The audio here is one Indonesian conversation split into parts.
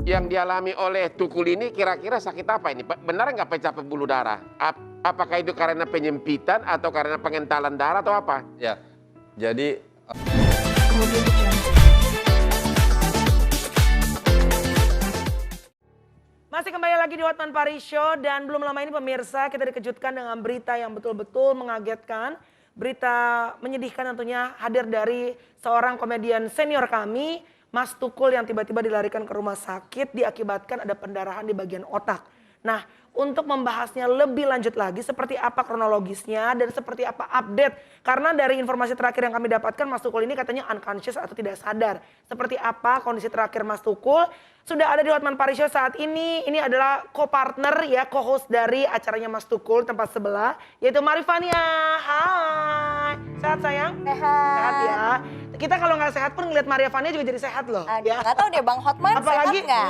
Yang dialami oleh Tukul ini kira-kira sakit apa ini? Benar nggak pecah pembuluh darah? Apakah itu karena penyempitan atau karena pengentalan darah atau apa? Ya, jadi masih kembali lagi di Hotman Paris Show dan belum lama ini pemirsa kita dikejutkan dengan berita yang betul-betul mengagetkan. Berita menyedihkan tentunya hadir dari seorang komedian senior kami, Mas Tukul, yang tiba-tiba dilarikan ke rumah sakit diakibatkan ada pendarahan di bagian otak. Nah, untuk membahasnya lebih lanjut lagi seperti apa kronologisnya dan seperti apa update. Karena dari informasi terakhir yang kami dapatkan, Mas Tukul ini katanya unconscious atau tidak sadar. Seperti apa kondisi terakhir Mas Tukul? Sudah ada di Hotman Paris Show saat ini. Ini adalah co-partner ya, co-host dari acaranya Mas Tukul tempat sebelah, yaitu Marifania. Hai, sehat sayang? Sehat. Sehat ya. Kita kalau nggak sehat pun ngeliat Maria Vania juga jadi sehat loh. Aduh, Ya. nggak tahu deh Bang Hotman Apalagi, sehat nggak?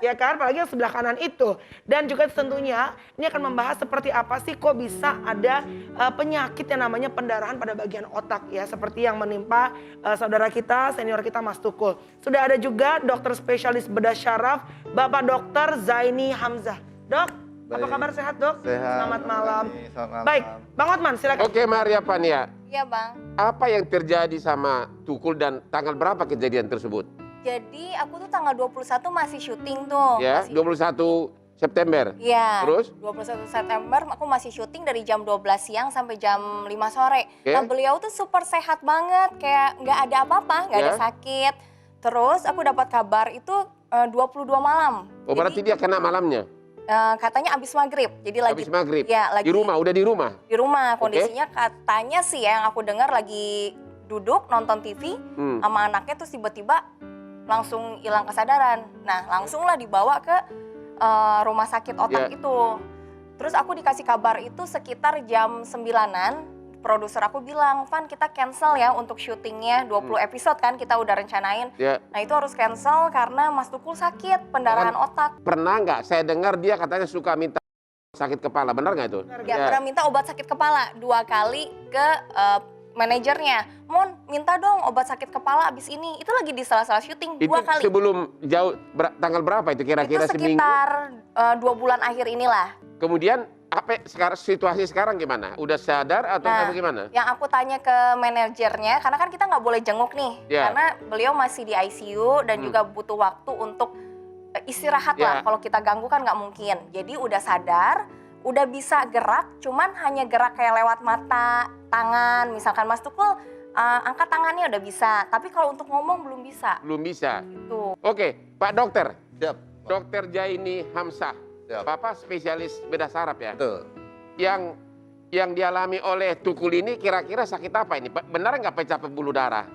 ya kan, apalagi yang sebelah kanan itu. Dan juga tentunya ini akan membahas seperti apa sih kok bisa ada penyakit yang namanya pendarahan pada bagian otak ya. Seperti yang menimpa saudara kita, senior kita Mas Tukul. Sudah ada juga dokter spesialis bedah syaraf, Bapak Dokter Zaini Hamzah. Dok, apa Baik. kabar, sehat dok? Sehat. Selamat malam. Selamat malam. Baik, Bang Hotman silakan. Oke Maria Vania, Iya Bang. apa yang terjadi sama Tukul dan tanggal berapa kejadian tersebut? Jadi aku tuh tanggal 21 masih syuting tuh. Ya, 21 September. Iya. Terus? 21 September aku masih syuting dari jam 12 siang sampai jam 5 sore. Oke. Nah beliau tuh super sehat banget, kayak nggak ada apa-apa, nggak ada Ya. sakit. Terus aku dapat kabar itu 22 malam. Oh berarti dia kena malamnya? Katanya abis maghrib. Jadi lagi Habis maghrib? Ya, lagi Di rumah, udah di rumah? Di rumah kondisinya katanya sih ya, yang aku dengar lagi duduk nonton TV sama anaknya, terus tiba-tiba langsung hilang kesadaran. Nah langsunglah dibawa ke rumah sakit otak itu. Terus aku dikasih kabar itu sekitar jam 9-an. Produser aku bilang, Van kita cancel ya untuk syutingnya 20 episode kan kita udah rencanain. Ya. Nah itu harus cancel karena Mas Tukul sakit pendarahan otak. Pernah nggak? Saya dengar dia katanya suka minta sakit kepala, benar nggak itu? Ya, pernah minta obat sakit kepala 2 kali ke manajernya. Mon, minta dong obat sakit kepala abis ini. Itu lagi di salah-salah syuting Itu 2 kali. sebelum jauh, tanggal berapa itu kira-kira Itu seminggu? sekitar 2 bulan akhir inilah. Kemudian apa sekarang situasi sekarang gimana? Udah sadar atau bagaimana? Yang aku tanya ke manajernya, karena kan kita nggak boleh jenguk nih. Ya. Karena beliau masih di ICU dan juga butuh waktu untuk istirahat lah. Kalau kita ganggu kan nggak mungkin. Jadi udah sadar, udah bisa gerak, cuman hanya gerak kayak lewat mata, tangan. Misalkan Mas Tukul angkat tangannya udah bisa, tapi kalau untuk ngomong belum bisa. Belum bisa. Gitu. Oke, Pak Dokter. siap. Dokter Zaini Hamzah. Siap. Bapak spesialis bedah saraf ya? Betul. Yang dialami oleh Tukul ini kira-kira sakit apa ini? Benar nggak pecah pembuluh darah?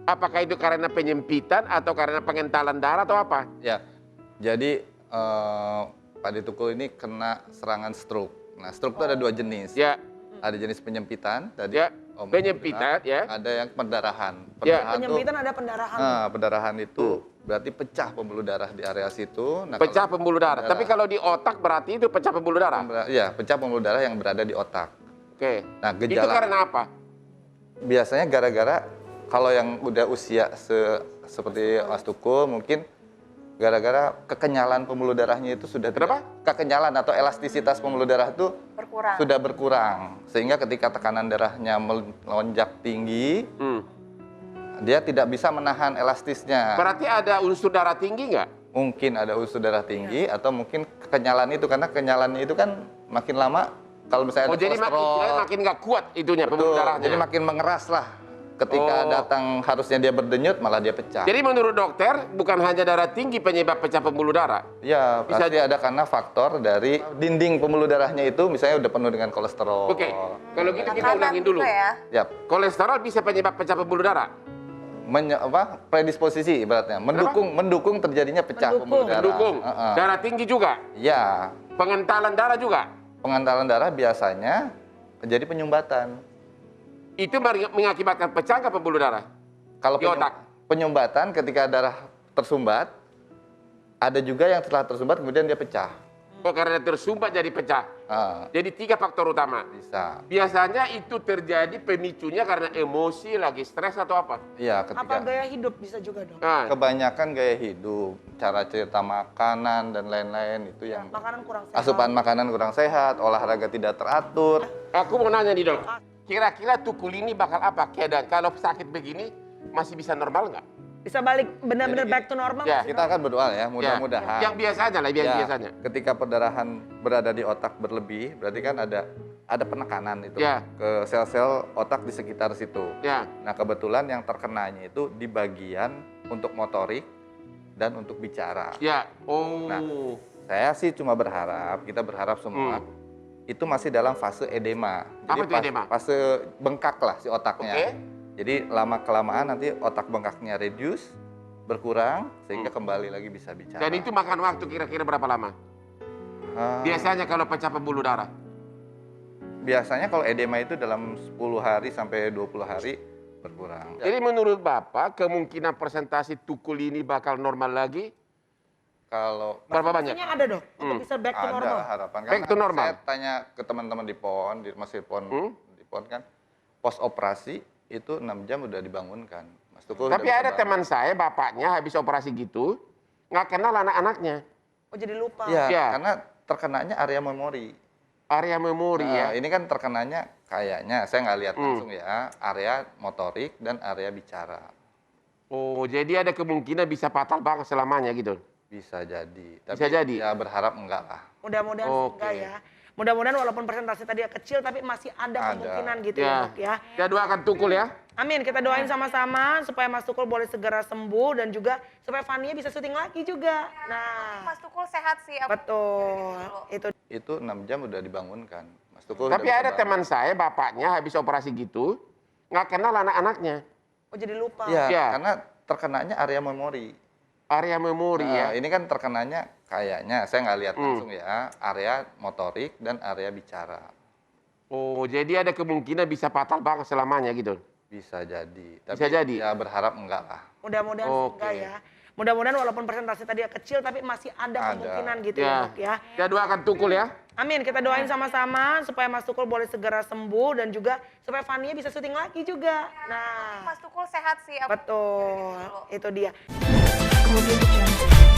Apakah itu karena penyempitan atau karena pengentalan darah atau apa? Ya, jadi Pak Tukul ini kena serangan stroke. Nah, stroke itu ada 2 jenis. Ya, Ada jenis penyempitan tadi. Ya, Om penyempitan, bilang. ya. Ada yang pendarahan. Ya. Penyempitan ada pendarahan. Pendarahan itu berarti pecah pembuluh darah di area situ. Nah, pecah kalau pembuluh darah. Tapi kalau di otak berarti itu pecah pembuluh darah. Iya, pecah pembuluh darah yang berada di otak. Oke. Nah, Itu gejala karena apa? biasanya gara-gara kalau yang udah usia seperti Mas Tukul mungkin gara-gara kekenyalan pembuluh darahnya itu sudah Kenapa? kekenyalan atau elastisitas pembuluh darah itu Berkurang. sudah berkurang, sehingga ketika tekanan darahnya melonjak tinggi, dia tidak bisa menahan elastisnya. Berarti ada unsur darah tinggi nggak? Mungkin ada unsur darah tinggi atau mungkin kekenyalan itu, karena kenyalannya itu kan makin lama kalau misalnya ada Jadi kolesterol, makin nggak kuat itunya pembuluh betul, darahnya. jadi makin mengeras lah. Ketika datang harusnya dia berdenyut, malah dia pecah. Jadi menurut dokter bukan hanya darah tinggi penyebab pecah pembuluh darah. Ya, Bisa pasti ada karena faktor dari dinding pembuluh darahnya itu misalnya udah penuh dengan kolesterol. Oke, kalau gitu kita Makanan ulangin dulu. juga ya. Yap. Kolesterol bisa penyebab pecah pembuluh darah. Predisposisi ibaratnya, mendukung terjadinya pecah pembuluh darah. Mendukung. Darah tinggi juga. Ya, Pengentalan darah juga. pengentalan darah biasanya terjadi penyumbatan. Itu mengakibatkan pecah nggak pembuluh darah? Kalau Di otak. penyumbatan ketika darah tersumbat, ada juga yang setelah tersumbat kemudian dia pecah. Oh, karena tersumbat jadi pecah. Jadi 3 faktor utama. Bisa. Biasanya itu terjadi pemicunya karena emosi, lagi stres atau apa? Iya, Apa ketika gaya hidup bisa juga dong? Nah, kebanyakan gaya hidup, cara cerita makanan dan lain-lain itu yang Makanan kurang sehat. asupan makanan kurang sehat, olahraga tidak teratur. aku mau nanya nih dok, kira-kira tukul ini bakal apa? Kayak kalau sakit begini masih bisa normal nggak? Bisa balik benar-benar back to normal. Ya, nggak sih, Kita Dok? akan berdoa ya, mudah-mudahan. Yang biasanya lah, yang Ya, biasanya. ketika perdarahan berada di otak berlebih, berarti kan ada penekanan itu Ya. ke sel-sel otak di sekitar situ. Ya, Nah, kebetulan yang terkenanya itu di bagian untuk motorik dan untuk bicara. ya. Oh. Nah, Saya sih cuma berharap, kita berharap semua itu masih dalam fase edema. Apa itu edema? Fase bengkak lah si otaknya. Oke. Jadi lama-kelamaan nanti otak bengkaknya reduce, berkurang, sehingga kembali lagi bisa bicara. Dan itu makan waktu kira-kira berapa lama? Biasanya kalau pecah pembuluh darah. Biasanya kalau edema itu dalam 10 hari sampai 20 hari berkurang. Jadi menurut Bapak, kemungkinan persentase tukul ini bakal normal lagi? Kalau Berapa banyak? Maksudnya ada dok, untuk bisa back to normal. ada harapan. Back to normal. Saya tanya ke teman-teman di PON, di Masjid PON, di PON kan, pos operasi itu 6 jam udah dibangunkan. Mas Tuku udah Tapi bisa ada bangun. teman saya, bapaknya habis operasi gitu, nggak kenal anak-anaknya. Oh jadi lupa. Iya, Ya. karena terkenanya area memori. Area memori ya. Ini kan terkenanya kayaknya, saya nggak lihat langsung ya, area motorik dan area bicara. Oh, jadi ada kemungkinan bisa fatal banget selamanya gitu. Bisa jadi. Tapi Bisa jadi? ya berharap enggak lah. Mudah-mudahan sih Oke. enggak ya. Mudah-mudahan walaupun persentase tadi kecil tapi masih ada kemungkinan gitu ya dok ya. Kita doakan tukul ya. Amin, kita doain sama-sama supaya Mas Tukul boleh segera sembuh dan juga supaya Fania bisa syuting lagi juga. Nah, Mas Tukul sehat sih. betul. Itu Itu 6 jam udah dibangunkan. Mas Tuku Tapi udah bisa ada bangun. teman saya, bapaknya habis operasi gitu, nggak kenal anak-anaknya. oh jadi lupa. Iya, Ya. karena terkenanya area memori. Area memori ya. Ini kan terkenanya kayaknya, saya nggak lihat langsung ya, area motorik dan area bicara. Oh, jadi ada kemungkinan bisa fatal banget selamanya gitu. Bisa jadi. Tapi Bisa jadi? ya berharap enggak lah. Mudah-mudahan sih Oke. enggak ya. Mudah-mudahan walaupun persentase tadi kecil tapi masih ada kemungkinan gitu ya dok ya. Kita doakan tukul ya. Amin, kita doain sama-sama supaya Mas Tukul boleh segera sembuh dan juga supaya Fania bisa syuting lagi juga. Nah, Mas Tukul sehat sih. betul. Itu dia. Kemudian